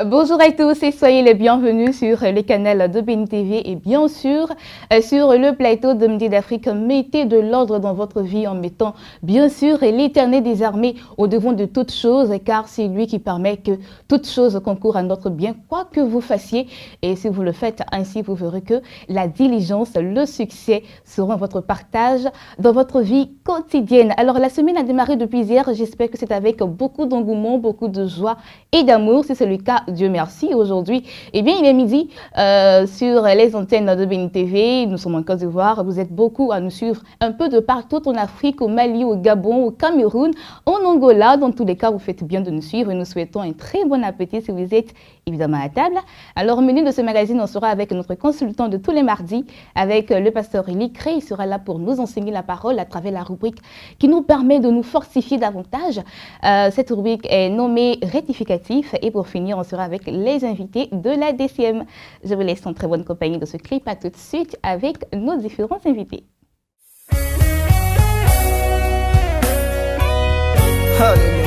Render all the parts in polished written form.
Bonjour à tous et soyez les bienvenus sur le canal de Béni TV et bien sûr sur le plateau de Midi d'Afrique. Mettez de l'ordre dans votre vie en mettant bien sûr l'Éternel des armées au devant de toutes choses, car c'est lui qui permet que toutes choses concourent à notre bien, quoi que vous fassiez. Et si vous le faites ainsi, vous verrez que la diligence, le succès seront votre partage dans votre vie quotidienne. Alors la semaine a démarré depuis hier, j'espère que c'est avec beaucoup d'engouement, beaucoup de joie et d'amour. Si c'est le cas, Dieu merci. Aujourd'hui, eh bien, il est midi sur les antennes de Béni TV. Nous sommes en Côte d'Ivoire. Vous êtes beaucoup à nous suivre un peu de partout en Afrique, au Mali, au Gabon, au Cameroun, en Angola. Dans tous les cas, vous faites bien de nous suivre et nous souhaitons un très bon appétit si vous êtes évidemment à table. Alors, au menu de ce magazine, on sera avec notre consultant de tous les mardis, avec le pasteur Élie Cré. Il sera là pour nous enseigner la parole à travers la rubrique qui nous permet de nous fortifier davantage. Cette rubrique est nommée rectificatif. Et pour finir, on sera avec les invités de la DCM. Je vous laisse en très bonne compagnie de ce clip. À tout de suite avec nos différents invités. Hallelujah.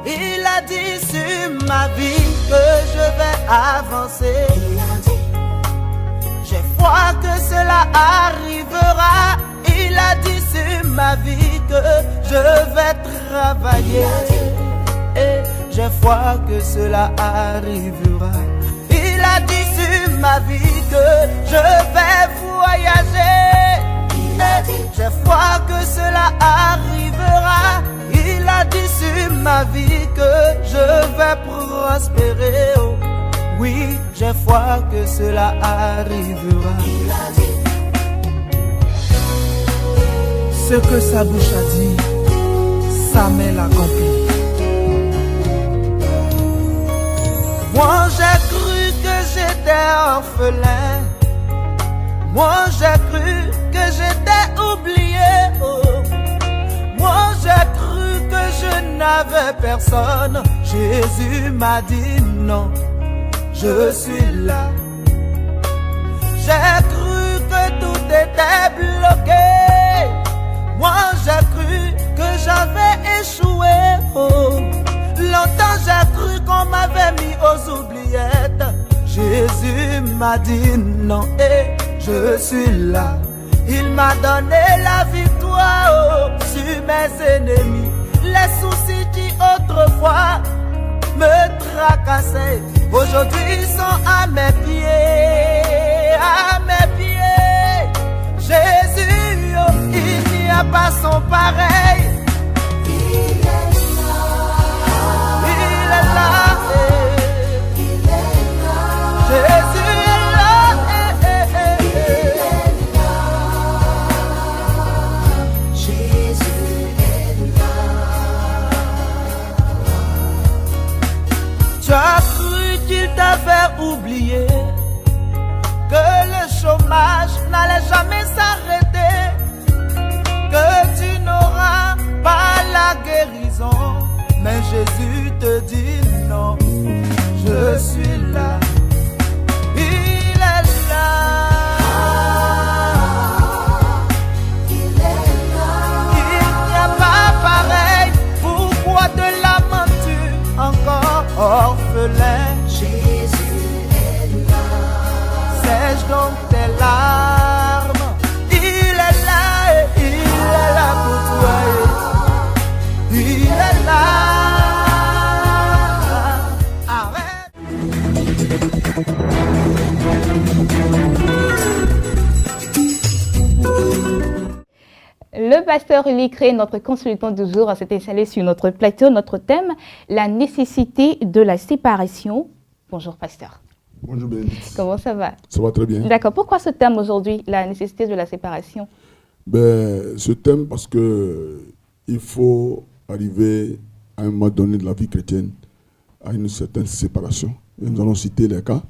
Il a dit sur ma vie que je vais avancer. J'ai foi que cela arrivera. Il a dit sur ma vie que je vais travailler. Et j'ai foi que cela arrivera. Il a dit sur ma vie que je vais voyager. J'ai foi que cela arrivera. Il a dit sur ma vie que je vais prospérer. Oh, oui, j'ai foi que cela arrivera. Il a dit. Ce que sa bouche a dit, sa main l'accomplit. Moi j'ai cru que j'étais orphelin. Moi j'ai cru que j'étais oublié. Oh. Moi j'ai cru que je n'avais personne. Jésus m'a dit non, je suis là. J'ai cru que tout était bloqué. Moi j'ai cru que j'avais échoué. Oh. Longtemps j'ai cru qu'on m'avait mis aux oubliettes. Jésus m'a dit non et je suis là. Il m'a donné la victoire oh, sur mes ennemis. Les soucis qui autrefois me tracassaient, aujourd'hui sont à mes pieds, à mes pieds. Jésus, oh, il n'y a pas son pareil. Il est là, il est là, il est là. Jésus. Tu as cru qu'il t'avait oublié, que le chômage n'allait jamais s'arrêter, que tu n'auras pas la guérison. Mais Jésus te dit non, je suis là. Il est là. Il est là. Il n'y a pas pareil. Pourquoi te lamentes-tu encore? Orphelin, Jésus est là. Sèche donc tes larmes. Il est là et il est là pour toi. Il est là. Arrête. Le pasteur Élie Cré, notre consultant du jour, s'est installé sur notre plateau. Notre thème, la nécessité de la séparation. Bonjour pasteur. Bonjour Bénédicte. Comment ça va? Ça va très bien. D'accord. Pourquoi ce thème aujourd'hui, la nécessité de la séparation? Ce thème parce que il faut arriver à un moment donné de la vie chrétienne à une certaine séparation. Et nous allons citer les cas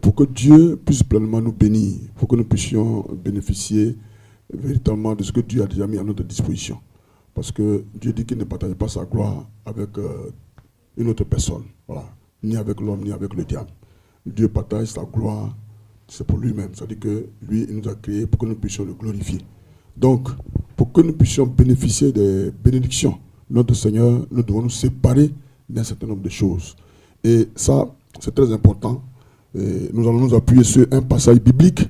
pour que Dieu puisse pleinement nous bénir, pour que nous puissions bénéficier véritablement de ce que Dieu a déjà mis à notre disposition. Parce que Dieu dit qu'il ne partage pas sa gloire avec une autre personne. Voilà. Ni avec l'homme, ni avec le diable. Dieu partage sa gloire, c'est pour lui-même. C'est-à-dire que lui, il nous a créés pour que nous puissions le glorifier. Donc, pour que nous puissions bénéficier des bénédictions de notre Seigneur, nous devons nous séparer d'un certain nombre de choses. Et ça, c'est très important. Et nous allons nous appuyer sur un passage biblique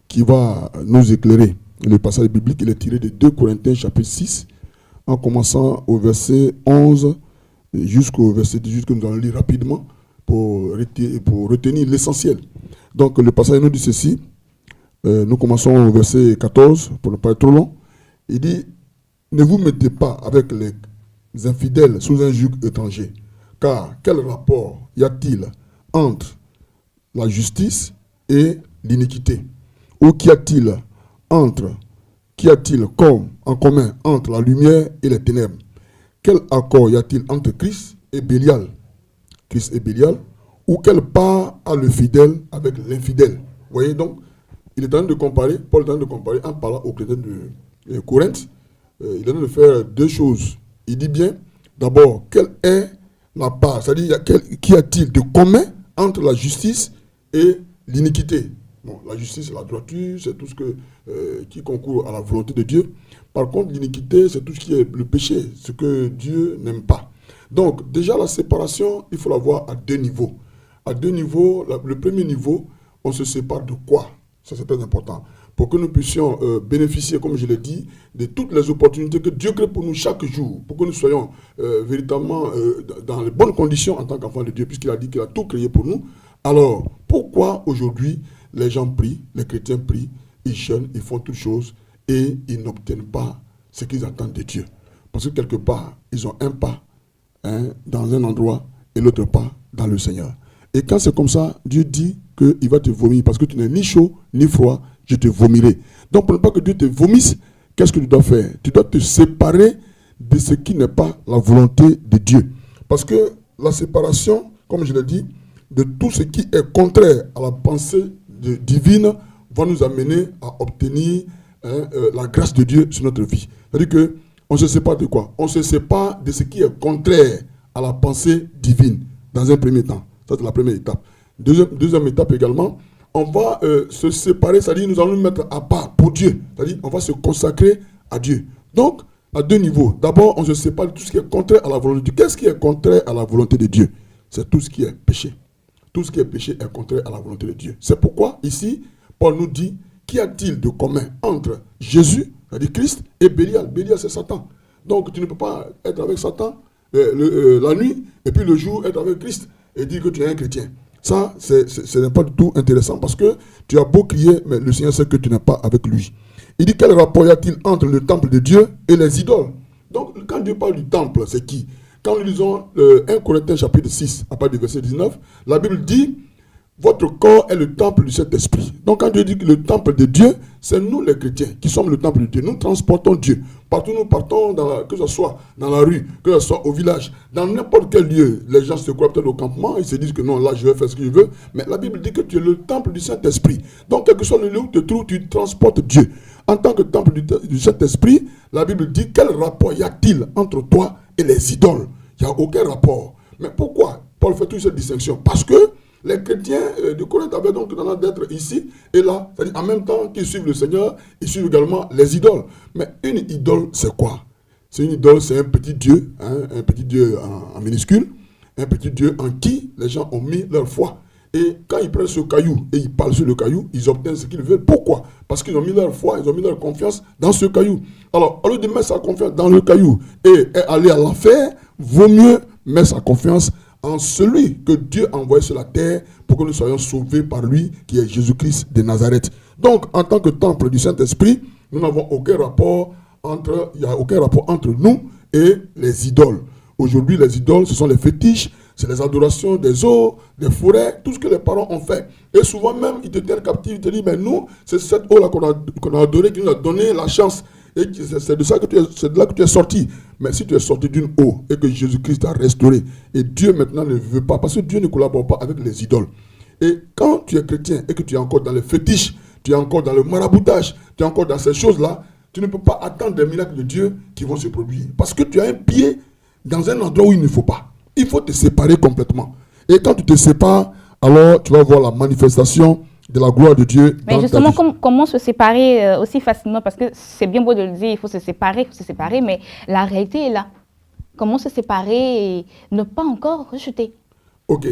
qui va nous éclairer. Le passage biblique, il est tiré de 2 Corinthiens chapitre 6, en commençant au verset 11 jusqu'au verset 18 que nous allons lire rapidement pour retenir l'essentiel. Donc le passage nous dit ceci, nous commençons au verset 14 pour ne pas être trop long. Il dit, ne vous mettez pas avec les infidèles sous un joug étranger, car quel rapport y a-t-il entre la justice et l'iniquité? Ou qu'y a-t-il comme en commun entre la lumière et les ténèbres? Quel accord y a-t-il entre Christ et Bélial? Christ et Bélial? Ou quelle part a le fidèle avec l'infidèle? Vous voyez donc, il est en train de comparer, Paul est en train de comparer en parlant aux chrétiens de Corinthe. Il est en train de faire deux choses. Il dit bien, d'abord, quelle est la part? C'est-à-dire, qu'y a-t-il de commun entre la justice et l'iniquité? Bon, la justice, c'est la droiture, c'est tout ce qui concourt à la volonté de Dieu. Par contre, l'iniquité, c'est tout ce qui est le péché, ce que Dieu n'aime pas. Donc, déjà, la séparation, il faut la voir à deux niveaux. À deux niveaux, le premier niveau, on se sépare de quoi? Ça, c'est très important. Pour que nous puissions bénéficier, comme je l'ai dit, de toutes les opportunités que Dieu crée pour nous chaque jour, pour que nous soyons véritablement dans les bonnes conditions en tant qu'enfants de Dieu, puisqu'il a dit qu'il a tout créé pour nous. Alors, pourquoi aujourd'hui les gens prient, les chrétiens prient, ils jeûnent, ils font toutes choses et ils n'obtiennent pas ce qu'ils attendent de Dieu? Parce que quelque part, ils ont un pas dans un endroit et l'autre pas dans le Seigneur. Et quand c'est comme ça, Dieu dit qu'il va te vomir parce que tu n'es ni chaud ni froid, je te vomirai. Donc pour ne pas que Dieu te vomisse, qu'est-ce que tu dois faire? Tu dois te séparer de ce qui n'est pas la volonté de Dieu. Parce que la séparation, comme je l'ai dit, de tout ce qui est contraire à la pensée divine va nous amener à obtenir la grâce de Dieu sur notre vie. C'est-à-dire qu'on se sépare de quoi? On se sépare de ce qui est contraire à la pensée divine, dans un premier temps. Ça, c'est la première étape. Deuxième étape également, on va se séparer, c'est-à-dire nous allons nous mettre à part pour Dieu. C'est-à-dire on va se consacrer à Dieu. Donc, à deux niveaux. D'abord, on se sépare de tout ce qui est contraire à la volonté de Dieu. Qu'est-ce qui est contraire à la volonté de Dieu? C'est tout ce qui est péché. Tout ce qui est péché est contraire à la volonté de Dieu. C'est pourquoi, ici, Paul nous dit, qu'y a-t-il de commun entre Jésus, c'est-à-dire Christ, et Bélial? Bélial, c'est Satan. Donc, tu ne peux pas être avec Satan la nuit, et puis le jour, être avec Christ, et dire que tu es un chrétien. Ça, ce n'est pas du tout intéressant, parce que tu as beau crier, mais le Seigneur sait que tu n'es pas avec lui. Il dit, quel rapport y a-t-il entre le temple de Dieu et les idoles? Donc, quand Dieu parle du temple, c'est qui? Quand nous lisons 1 Corinthiens chapitre 6, à partir du verset 19, la Bible dit, votre corps est le temple du Saint-Esprit. Donc quand Dieu dit que le temple de Dieu, c'est nous les chrétiens qui sommes le temple de Dieu. Nous transportons Dieu. Partout nous partons, que ce soit dans la rue, que ce soit au village, dans n'importe quel lieu. Les gens se croient peut-être au campement, ils se disent que non, là je vais faire ce que je veux. Mais la Bible dit que tu es le temple du Saint-Esprit. Donc quel que soit le lieu où tu te trouves, tu transportes Dieu. En tant que temple du Saint-Esprit, la Bible dit quel rapport y a-t-il entre toi et les idoles? Il n'y a aucun rapport. Mais pourquoi Paul fait toute cette distinction? Parce que les chrétiens de Corinthe avaient donc tendance d'être ici et là. C'est-à-dire en même temps qu'ils suivent le Seigneur, ils suivent également les idoles. Mais une idole, c'est quoi? C'est une idole, c'est un petit Dieu, un petit Dieu en minuscule, un petit Dieu en qui les gens ont mis leur foi. Et quand ils prennent ce caillou et ils parlent sur le caillou, ils obtiennent ce qu'ils veulent. Pourquoi? Parce qu'ils ont mis leur foi, ils ont mis leur confiance dans ce caillou. Alors, au lieu de mettre sa confiance dans le caillou et aller à l'enfer, vaut mieux mettre sa confiance en celui que Dieu a envoyé sur la terre pour que nous soyons sauvés par lui, qui est Jésus-Christ de Nazareth. Donc, en tant que temple du Saint-Esprit, nous n'avons aucun rapport il n'y a aucun rapport entre nous et les idoles. Aujourd'hui, les idoles, ce sont les fétiches, c'est les adorations des eaux, des forêts, tout ce que les parents ont fait. Et souvent même, ils te tiennent captif, ils te disent, mais nous, c'est cette eau-là qu'on a adorée, qui nous a donné la chance. Et c'est de là que tu es sorti. Mais si tu es sorti d'une eau et que Jésus-Christ t'a restauré, et Dieu maintenant ne veut pas, parce que Dieu ne collabore pas avec les idoles. Et quand tu es chrétien et que tu es encore dans les fétiches, tu es encore dans le maraboutage, tu es encore dans ces choses-là, tu ne peux pas attendre des miracles de Dieu qui vont se produire. Parce que tu as un pied dans un endroit où il ne faut pas. il faut te séparer complètement. Et quand tu te sépares, alors tu vas voir la manifestation de la gloire de Dieu. Mais justement, comment se séparer aussi facilement? Parce que c'est bien beau de le dire, il faut se séparer, mais la réalité est là. Comment se séparer et ne pas encore rejeter? Ok.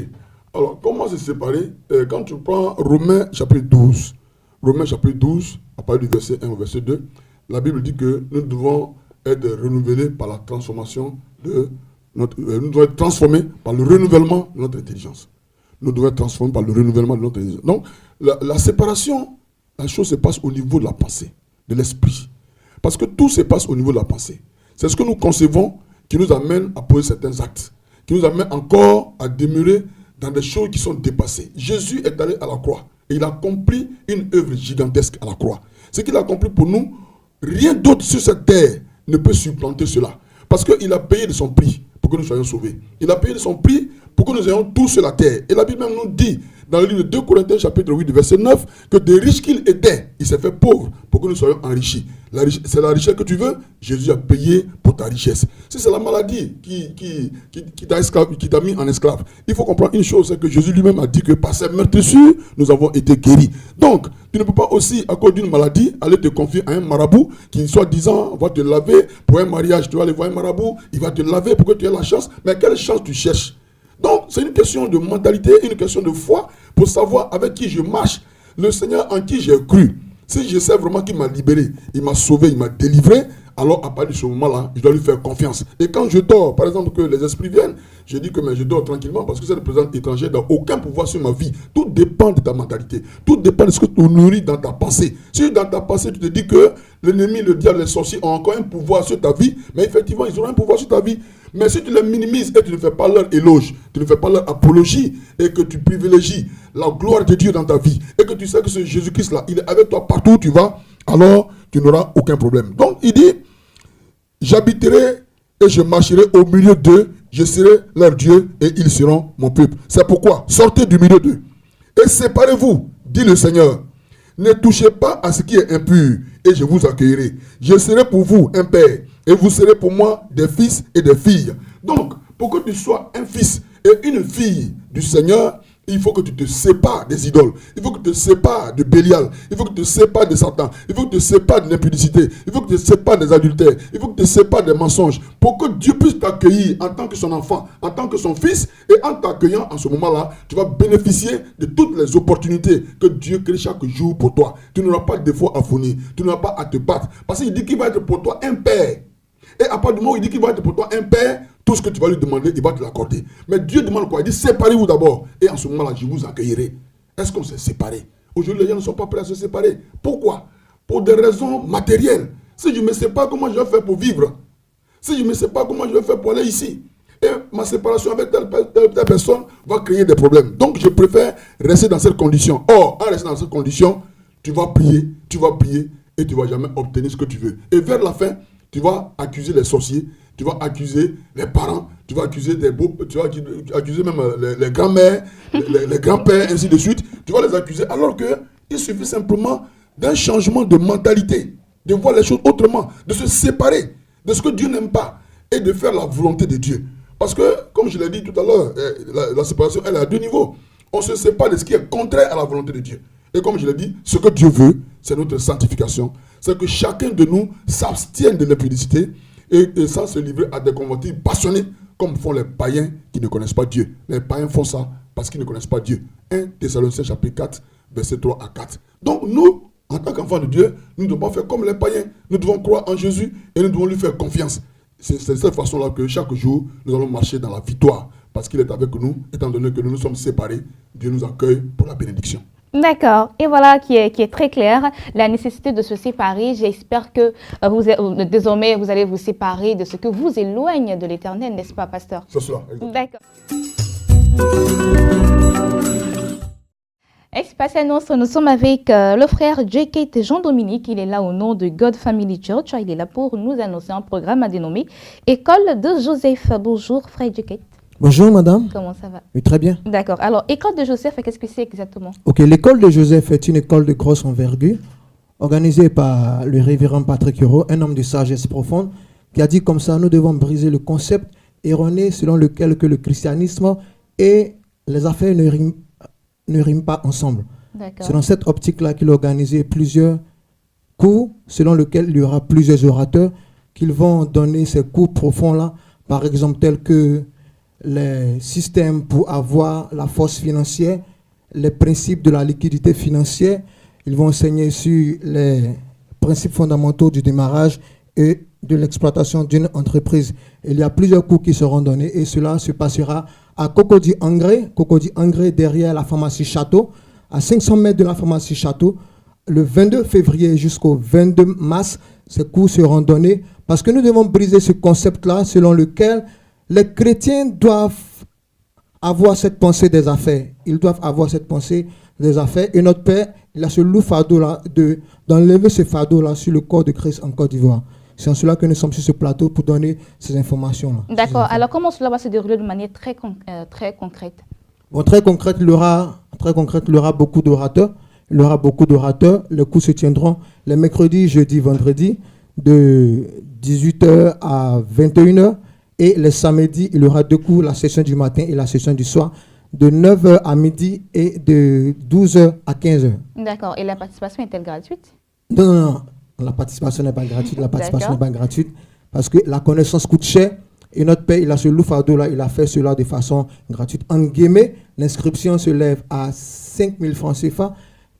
Alors, comment se séparer? Quand tu prends Romains chapitre 12, à partir du verset 1 au verset 2, la Bible dit que nous devons être renouvelés par la transformation de notre... nous devons être transformés par le renouvellement de notre intelligence. Nous devons être transformés par le renouvellement de notre intelligence. Donc, la séparation, la chose se passe au niveau de la pensée, de l'esprit. Parce que tout se passe au niveau de la pensée. C'est ce que nous concevons qui nous amène à poser certains actes, qui nous amène encore à demeurer dans des choses qui sont dépassées. Jésus est allé à la croix et il a accompli une œuvre gigantesque à la croix. Ce qu'il a accompli pour nous, rien d'autre sur cette terre ne peut supplanter cela. Parce qu'il a payé de son prix pour que nous soyons sauvés. Il a payé de son prix pour que nous ayons tout sur la terre. Et la Bible même nous dit, dans le livre de 2 Corinthiens chapitre 8, verset 9, que des riches qu'il était, il s'est fait pauvre pour que nous soyons enrichis. C'est la richesse que tu veux, Jésus a payé pour ta richesse. Si c'est la maladie qui t'a mis en esclave, il faut comprendre une chose, c'est que Jésus lui-même a dit que par ses meurtrissures, nous avons été guéris. Donc, tu ne peux pas aussi, à cause d'une maladie, aller te confier à un marabout qui, soi-disant, va te laver pour un mariage. Tu vas aller voir un marabout, il va te laver pour que tu aies la chance. Mais quelle chance tu cherches? Donc, c'est une question de mentalité, une question de foi pour savoir avec qui je marche. Le Seigneur en qui j'ai cru. Si je sais vraiment qu'il m'a libéré, il m'a sauvé, il m'a délivré, alors à partir de ce moment-là, je dois lui faire confiance. Et quand je dors, par exemple, que les esprits viennent, je dis que mais je dors tranquillement parce que cette présence étrangère n'a aucun pouvoir sur ma vie. Tout dépend de ta mentalité. Tout dépend de ce que tu nourris dans ta pensée. Si dans ta pensée, tu te dis que l'ennemi, le diable, les sorciers ont encore un pouvoir sur ta vie, mais effectivement, ils auront un pouvoir sur ta vie. Mais si tu les minimises et tu ne fais pas leur éloge, tu ne fais pas leur apologie et que tu privilégies la gloire de Dieu dans ta vie et que tu sais que ce Jésus-Christ-là, il est avec toi partout où tu vas, alors tu n'auras aucun problème. Donc il dit, j'habiterai et je marcherai au milieu d'eux, je serai leur Dieu et ils seront mon peuple. C'est pourquoi, sortez du milieu d'eux et séparez-vous, dit le Seigneur. Ne touchez pas à ce qui est impur et je vous accueillerai. Je serai pour vous un père et vous serez pour moi des fils et des filles. Donc, pour que tu sois un fils et une fille du Seigneur, il faut que tu te sépares des idoles. Il faut que tu te sépares de Bélial. Il faut que tu te sépares de Satan. Il faut que tu te sépares de l'impudicité. Il faut que tu te sépares des adultères. Il faut que tu te sépares des mensonges. Pour que Dieu puisse t'accueillir en tant que son enfant, en tant que son fils. Et en t'accueillant en ce moment-là, tu vas bénéficier de toutes les opportunités que Dieu crée chaque jour pour toi. Tu n'auras pas de défaut à fournir. Tu n'auras pas à te battre. Parce qu'il dit qu'il va être pour toi un père. Et à partir du moment où il dit qu'il va être pour toi un père, tout ce que tu vas lui demander, il va te l'accorder. Mais Dieu demande quoi? Il dit séparez-vous d'abord. Et en ce moment-là, je vous accueillerai. Est-ce qu'on s'est séparés? Aujourd'hui, les gens ne sont pas prêts à se séparer. Pourquoi? Pour des raisons matérielles. Si je ne me sépare, comment je vais faire pour vivre? Si je ne me sépare, comment je vais faire pour aller ici? Et ma séparation avec telle personne va créer des problèmes. Donc, je préfère rester dans cette condition. Or, en restant dans cette condition, tu vas prier et tu ne vas jamais obtenir ce que tu veux. Et vers la fin, tu vas accuser les sorciers, tu vas accuser les parents, tu vas accuser des beaux, tu vas accuser même les grands-mères, les grands-pères, ainsi de suite. Tu vas les accuser alors qu'il suffit simplement d'un changement de mentalité, de voir les choses autrement, de se séparer de ce que Dieu n'aime pas et de faire la volonté de Dieu. Parce que, comme je l'ai dit tout à l'heure, la séparation, elle est à deux niveaux. On se sépare de ce qui est contraire à la volonté de Dieu. Et comme je l'ai dit, ce que Dieu veut, c'est notre sanctification. C'est que chacun de nous s'abstienne de l'impudicité et sans se livrer à des convoitises passionnées comme font les païens qui ne connaissent pas Dieu. Les païens font ça parce qu'ils ne connaissent pas Dieu. 1 Thessaloniciens chapitre 4, verset 3 à 4. Donc nous, en tant qu'enfants de Dieu, nous ne devons pas faire comme les païens. Nous devons croire en Jésus et nous devons lui faire confiance. C'est de cette façon-là que chaque jour, nous allons marcher dans la victoire. Parce qu'il est avec nous, étant donné que nous nous sommes séparés, Dieu nous accueille pour la bénédiction. D'accord. Et voilà qui est très clair, la nécessité de se séparer. J'espère que désormais, vous allez vous séparer de ce que vous éloigne de l'Éternel, n'est-ce pas, pasteur? C'est cela. D'accord. Espace Annonce, nous sommes avec le frère J.K. Jean-Dominique. Il est là au nom de God Family Church. Il est là pour nous annoncer un programme à dénommer École de Joseph. Bonjour, frère J.K. Bonjour madame. Comment ça va? Oui, très bien. D'accord. Alors, École de Joseph, qu'est-ce que c'est exactement? Ok, l'école de Joseph est une école de grosse envergure, organisée par le révérend Patrick Huro, un homme de sagesse profonde, qui a dit comme ça, nous devons briser le concept erroné selon lequel que le christianisme et les affaires ne riment pas ensemble. D'accord. C'est dans cette optique-là qu'il a organisé plusieurs cours selon lesquels il y aura plusieurs orateurs qui vont donner ces cours profonds-là, par exemple tels que les systèmes pour avoir la force financière, les principes de la liquidité financière. Ils vont enseigner sur les principes fondamentaux du démarrage et de l'exploitation d'une entreprise. Il y a plusieurs cours qui seront donnés et cela se passera à Cocody Angré derrière la pharmacie Château, à 500 mètres de la pharmacie Château, le 22 février jusqu'au 22 mars. Ces cours seront donnés parce que nous devons briser ce concept-là selon lequel les chrétiens doivent avoir cette pensée des affaires. Ils doivent avoir cette pensée des affaires. Et notre Père, il a ce lourd fardeau-là d'enlever ce fardeau-là sur le corps de Christ en Côte d'Ivoire. C'est en cela que nous sommes sur ce plateau pour donner ces informations-là. D'accord. Alors, comment cela va se dérouler de manière très concrète? Bon, très concrète, il y aura beaucoup d'orateurs. Les cours se tiendront les mercredis, jeudis, vendredis, de 18h à 21h. Et les samedis, il y aura 2 cours, la session du matin et la session du soir, de 9h à midi et de 12h à 15h. D'accord. Et la participation est-elle gratuite? Non. La participation n'est pas gratuite. Parce que la connaissance coûte cher. Et notre Père, il a ce lourd fardeau-là, il a fait cela de façon gratuite. En guillemets, l'inscription se lève à 5 000 francs CFA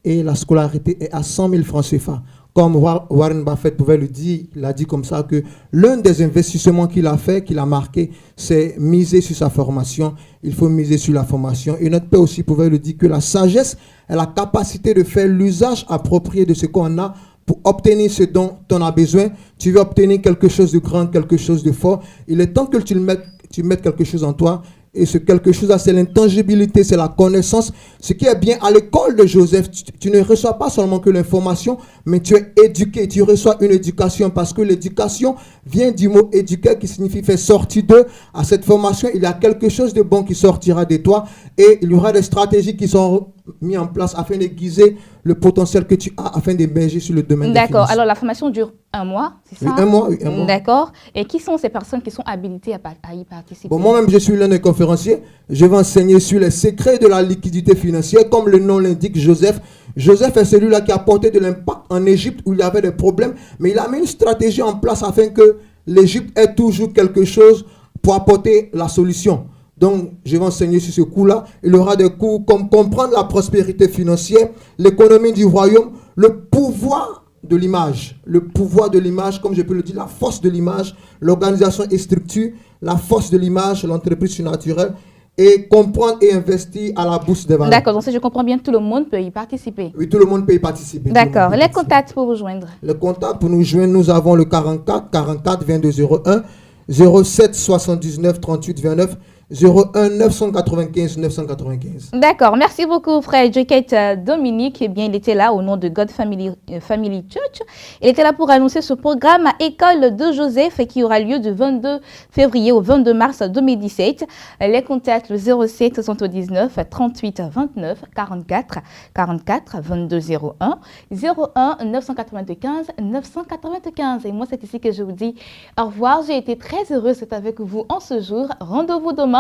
et la scolarité est à 100 000 francs CFA. Comme Warren Buffett pouvait le dire, il a dit comme ça que l'un des investissements qu'il a fait, qu'il a marqué, c'est miser sur sa formation. Il faut miser sur la formation. Et notre Père aussi pouvait le dire que la sagesse est la capacité de faire l'usage approprié de ce qu'on a pour obtenir ce dont on a besoin. Tu veux obtenir quelque chose de grand, quelque chose de fort. Il est temps que tu mettes quelque chose en toi. Et ce quelque chose-là, c'est l'intangibilité, c'est la connaissance. Ce qui est bien à l'école de Joseph, tu ne reçois pas seulement que l'information, mais tu es éduqué. Tu reçois une éducation parce que l'éducation vient du mot éduquer qui signifie faire sortir d'eux. À cette formation, il y a quelque chose de bon qui sortira de toi et il y aura des stratégies qui sont mises en place afin d'aiguiser le potentiel que tu as afin d'émerger sur le domaine des finances. D'accord. Alors, la formation dure 1 mois, c'est ça? Oui, un mois. D'accord. Et qui sont ces personnes qui sont habilitées à y participer? Bon, moi-même, je suis l'un des conférenciers. Je vais enseigner sur les secrets de la liquidité financière. Comme le nom l'indique, Joseph. Joseph est celui-là qui a apporté de l'impact en Égypte où il y avait des problèmes. Mais il a mis une stratégie en place afin que l'Égypte ait toujours quelque chose pour apporter la solution. Donc, je vais enseigner sur ce coup-là. Il y aura des cours comme comprendre la prospérité financière, l'économie du royaume, le pouvoir de l'image. Le pouvoir de l'image, comme je peux le dire, la force de l'image, l'organisation et structure, la force de l'image, l'entreprise surnaturelle, et comprendre et investir à la bourse des valeurs. D'accord, donc si je comprends bien, tout le monde peut y participer. Oui, tout le monde peut y participer. D'accord. Les contacts pour vous joindre? Les contacts pour nous joindre, nous avons le 44 22 01, 07 79 38 29, 01 995 995. D'accord, merci beaucoup frère Jacket Dominique. Eh bien, il était là au nom de God Family Church. Il était là pour annoncer ce programme à École de Joseph qui aura lieu du 22 février au 22 mars 2017. Les contacts le 07 79 38 29 44 44 22 01 01 995 995. Et moi, c'est ici que je vous dis au revoir. J'ai été très heureuse d'être avec vous en ce jour. Rendez-vous demain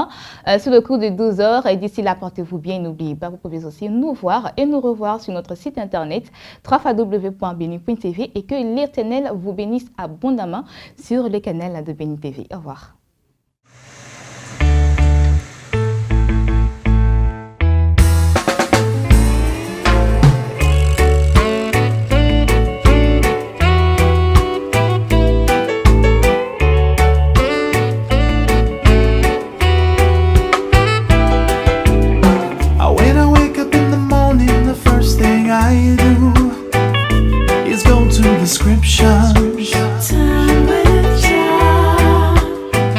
sur le coup de 12h et d'ici là portez-vous bien. N'oubliez pas, vous pouvez aussi nous voir et nous revoir sur notre site internet www.beni.tv et que l'Éternel vous bénisse abondamment sur le canal de Beni TV. Au revoir. Scripture. Time with God.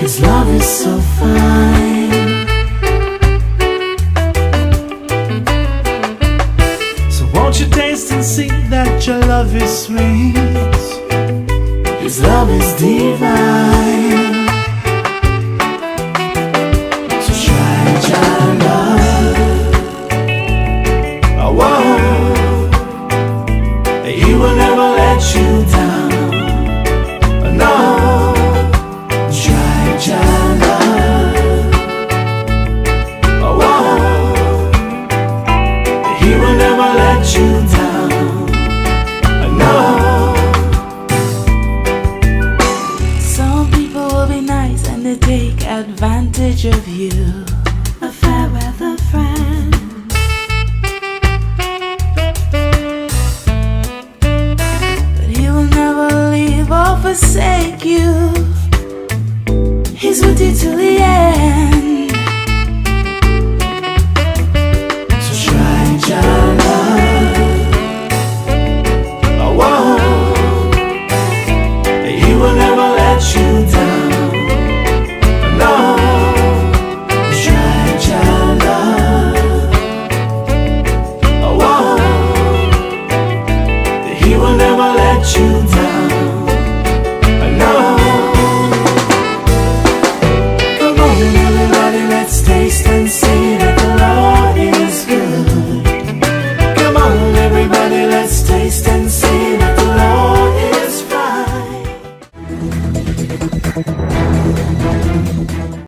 His love is so fine. So won't you taste and see that your love is sweet? His love is divine. So try love. Oh, whoa. He will never let you down. No. Try love. Oh, whoa. He will never let you down. No. Some people will be nice and they take advantage of you. A fair weather friend. But he will never leave or forsake you. He's with you till